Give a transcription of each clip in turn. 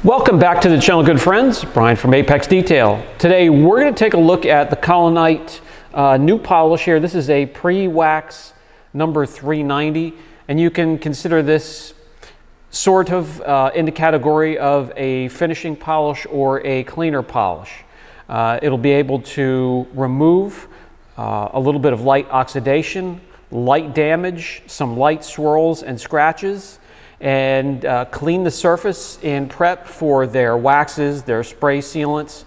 Welcome back to the channel, good friends. Brian from Apex Detail. Today we're going to take a look at the Collinite new polish here. This is a pre-wax number 390, and you can consider this sort of in the category of a finishing polish or a cleaner polish. It'll be able to remove a little bit of light oxidation, light damage, some light swirls and scratches, and clean the surface in prep for their waxes, their spray sealants.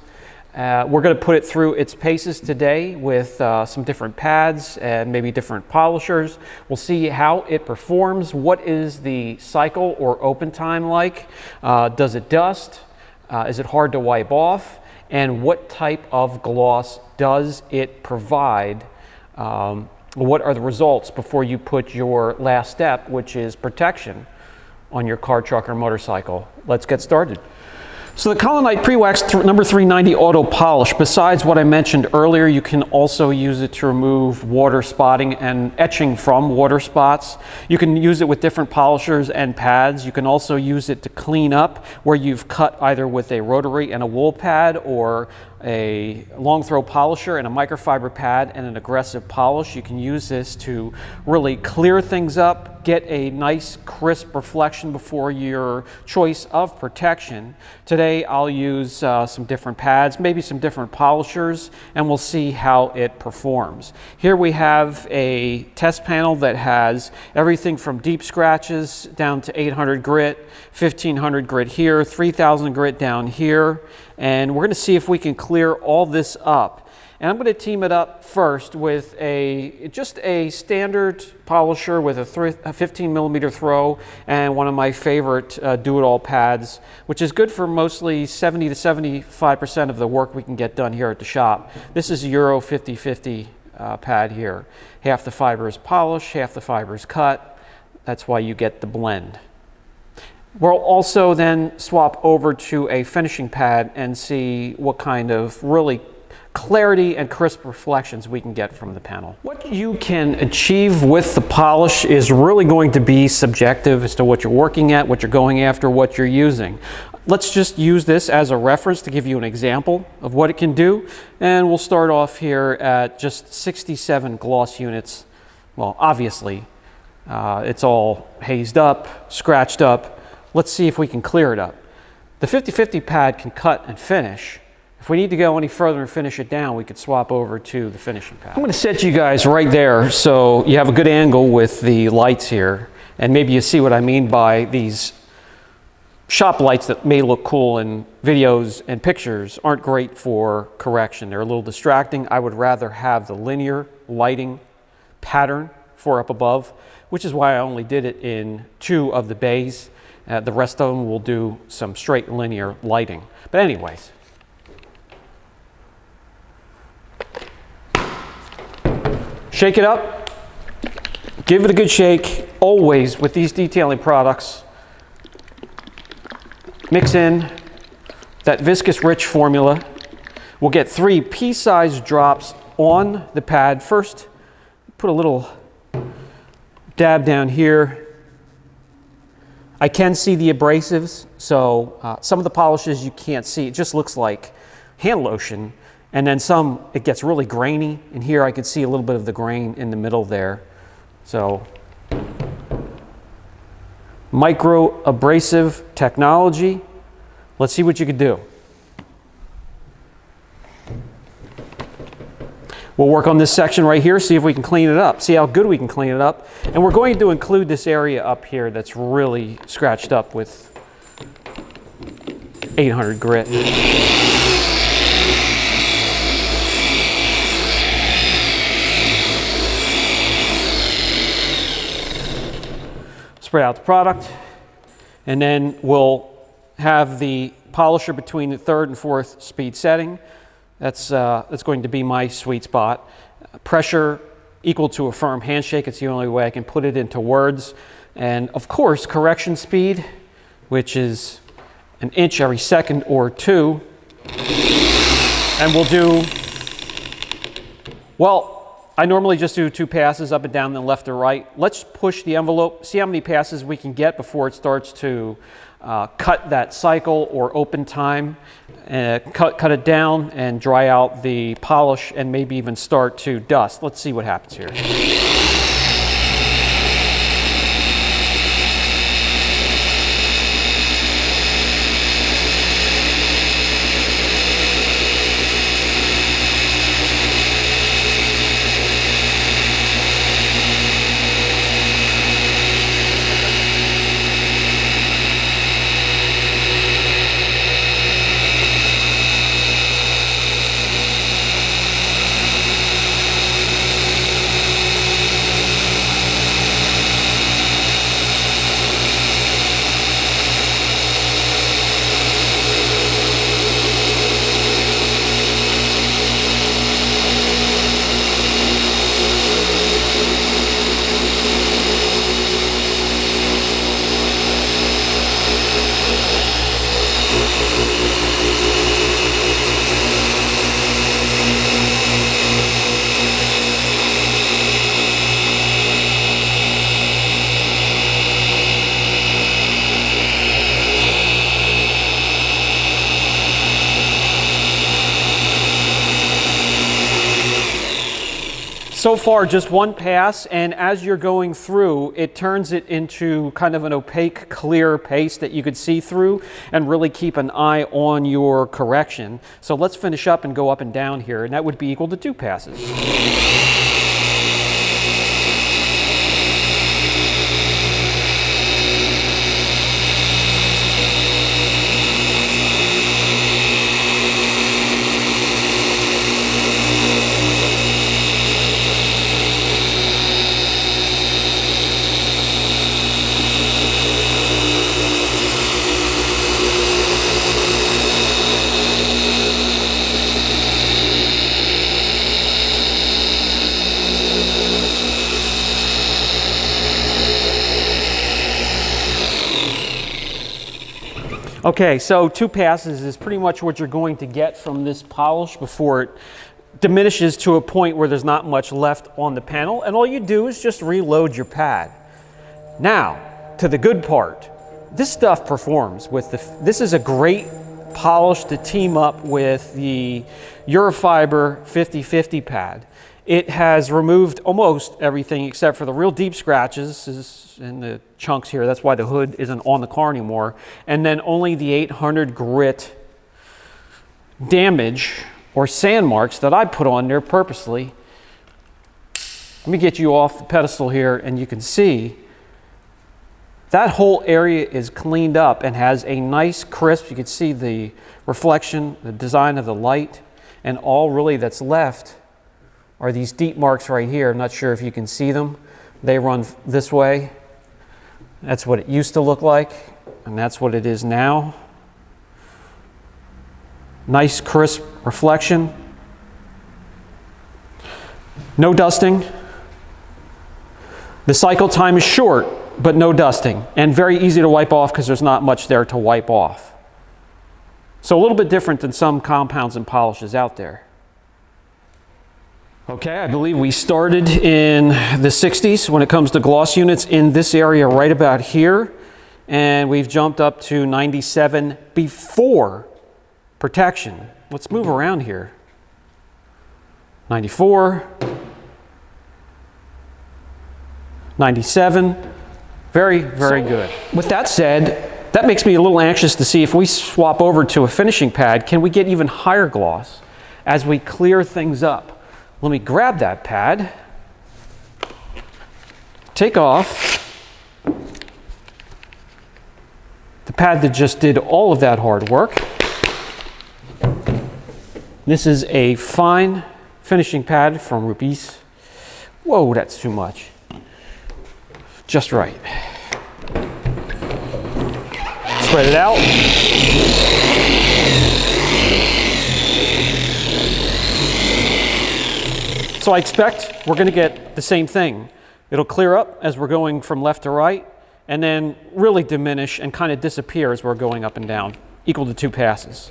We're going to put it through its paces today with some different pads and maybe different polishers. We'll see how it performs. What is the cycle or open time like? Does it dust? Is it hard to wipe off? And what type of gloss does it provide? What are the results before you put your last step, which is protection on your car, truck, or motorcycle? Let's get started. So the Collinite Pre-Wax number 390 Auto Polish, besides what I mentioned earlier, you can also use it to remove water spotting and etching from water spots. You can use it with different polishers and pads. You can also use it to clean up where you've cut either with a rotary and a wool pad, or a long throw polisher and a microfiber pad and an aggressive polish. You can use this to really clear things up, get a nice crisp reflection before your choice of protection. Today I'll use some different pads, maybe some different polishers, and we'll see how it performs. Here we have a test panel that has everything from deep scratches down to 800 grit, 1500 grit here, 3000 grit down here, and we're going to see if we can clear all this up. And I'm going to team it up first with just a standard polisher with a 15 millimeter throw and one of my favorite do-it-all pads, which is good for mostly 70 to 75% of the work we can get done here at the shop. This is a Euro 50/50 pad here. Half the fiber is polish, half the fiber is cut. That's why you get the blend. We'll also then swap over to a finishing pad and see what kind of really clarity and crisp reflections we can get from the panel. What you can achieve with the polish is really going to be subjective as to what you're working at, what you're going after, what you're using. Let's just use this as a reference to give you an example of what it can do, and we'll start off here at just 67 gloss units. Well, obviously it's all hazed up, scratched up. Let's see if we can clear it up. The 50/50 pad can cut and finish. If we need to go any further and finish it down, we could swap over to the finishing pad. I'm going to set you guys right there so you have a good angle with the lights here, and maybe you see what I mean by these shop lights that may look cool in videos and pictures aren't great for correction. They're a little distracting. I would rather have the linear lighting pattern for up above, which is why I only did it in 2 of the bays. The rest of them will do some straight linear lighting. But anyways, shake it up, give it a good shake. Always with these detailing products, mix in that viscous rich formula. We'll get 3 pea-sized drops on the pad. First, put a little dab down here. I can see the abrasives, so some of the polishes you can't see. It just looks like hand lotion. And then some, it gets really grainy. And here I could see a little bit of the grain in the middle there. So, micro abrasive technology. Let's see what you can do. We'll work on this section right here, see if we can clean it up, see how good we can clean it up. And we're going to include this area up here that's really scratched up with 800 grit. Spray out the product, and then we'll have the polisher between the 3rd and 4th speed setting. That's going to be my sweet spot. Pressure equal to a firm handshake. It's the only way I can put it into words. And of course, correction speed, which is 1 inch every second or 2. And we'll do, well, I normally just do 2 passes up and down, then left to right. Let's push the envelope, see how many passes we can get before it starts to cut that cycle or open time, cut it down and dry out the polish and maybe even start to dust. Let's see what happens here. So far, just one pass, and as you're going through, it turns it into kind of an opaque, clear paste that you could see through and really keep an eye on your correction. So let's finish up and go up and down here, and that would be equal to 2 passes. Okay, so 2 passes is pretty much what you're going to get from this polish before it diminishes to a point where there's not much left on the panel, and all you do is just reload your pad. Now, to the good part. This stuff performs with this is a great polish to team up with the Eurofiber 50/50 pad. It has removed almost everything except for the real deep scratches in the chunks here. That's why the hood isn't on the car anymore. And then only the 800 grit damage or sand marks that I put on there purposely. Let me get you off the pedestal here, and you can see that whole area is cleaned up and has a nice crisp. You can see the reflection, the design of the light, and all really that's left are these deep marks right here. I'm not sure if you can see them. They run this way. That's what it used to look like, and that's what it is now. Nice crisp reflection. No dusting. The cycle time is short, but no dusting, and very easy to wipe off because there's not much there to wipe off. So a little bit different than some compounds and polishes out there. Okay, I believe we started in the 60s when it comes to gloss units in this area right about here, and we've jumped up to 97 before protection. Let's move around here. 94, 97, very good. With that said, that makes me a little anxious to see if we swap over to a finishing pad, can we get even higher gloss as we clear things up? Let me grab that pad, take off the pad that just did all of that hard work. This is a fine finishing pad from Rubis. Whoa, that's too much. Just right. Spread it out. So I expect we're going to get the same thing. It'll clear up as we're going from left to right, and then really diminish and kind of disappear as we're going up and down, equal to 2 passes.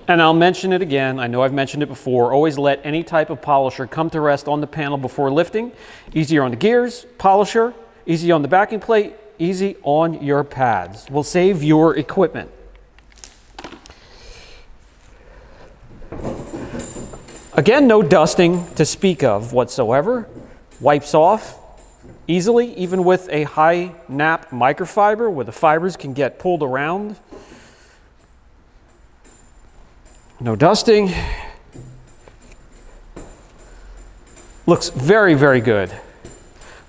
And I'll mention it again, I know I've mentioned it before, always let any type of polisher come to rest on the panel before lifting. Easier on the gears, polisher, easy on the backing plate, easy on your pads. Will save your equipment. Again, no dusting to speak of whatsoever. Wipes off easily, even with a high nap microfiber where the fibers can get pulled around. No dusting. Looks very, very good.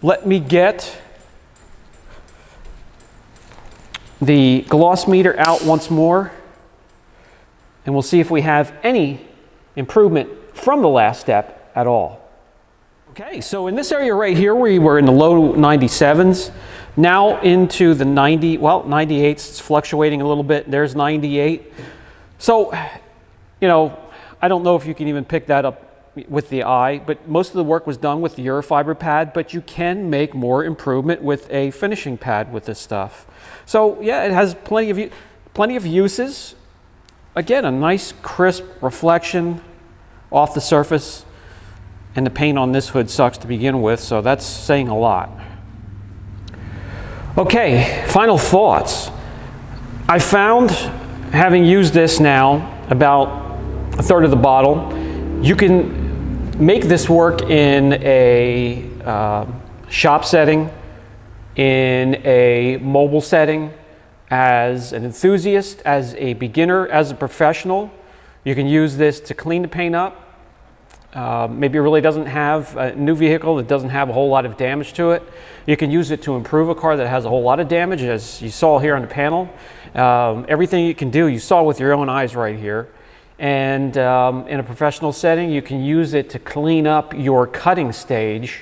Let me get the gloss meter out once more, and we'll see if we have any improvement from the last step at all. Okay, so in this area right here, we were in the low 97s, now into the 98s. It's fluctuating a little bit. There's 98. So, you know, I don't know if you can even pick that up with the eye, but most of the work was done with the Eurofiber pad, but you can make more improvement with a finishing pad with this stuff. So yeah, it has plenty of uses. Again, a nice crisp reflection off the surface, and the paint on this hood sucks to begin with, so that's saying a lot. Okay, final thoughts. I found, having used this now about a third of the bottle, you can make this work in a shop setting, in a mobile setting, as an enthusiast, as a beginner, as a professional. You can use this to clean the paint up. Maybe it really doesn't have a new vehicle that doesn't have a whole lot of damage to it. You can use it to improve a car that has a whole lot of damage, as you saw here on the panel. Everything you can do, you saw with your own eyes right here. And in a professional setting, you can use it to clean up your cutting stage,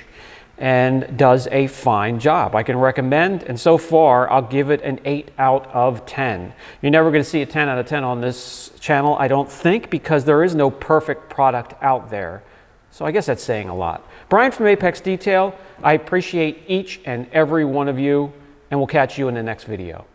and does a fine job. I can recommend, and so far I'll give it an 8 out of 10. You're never going to see a 10 out of 10 on this channel, I don't think, because there is no perfect product out there. So I guess that's saying a lot. Brian from Apex Detail, I appreciate each and every one of you, and we'll catch you in the next video.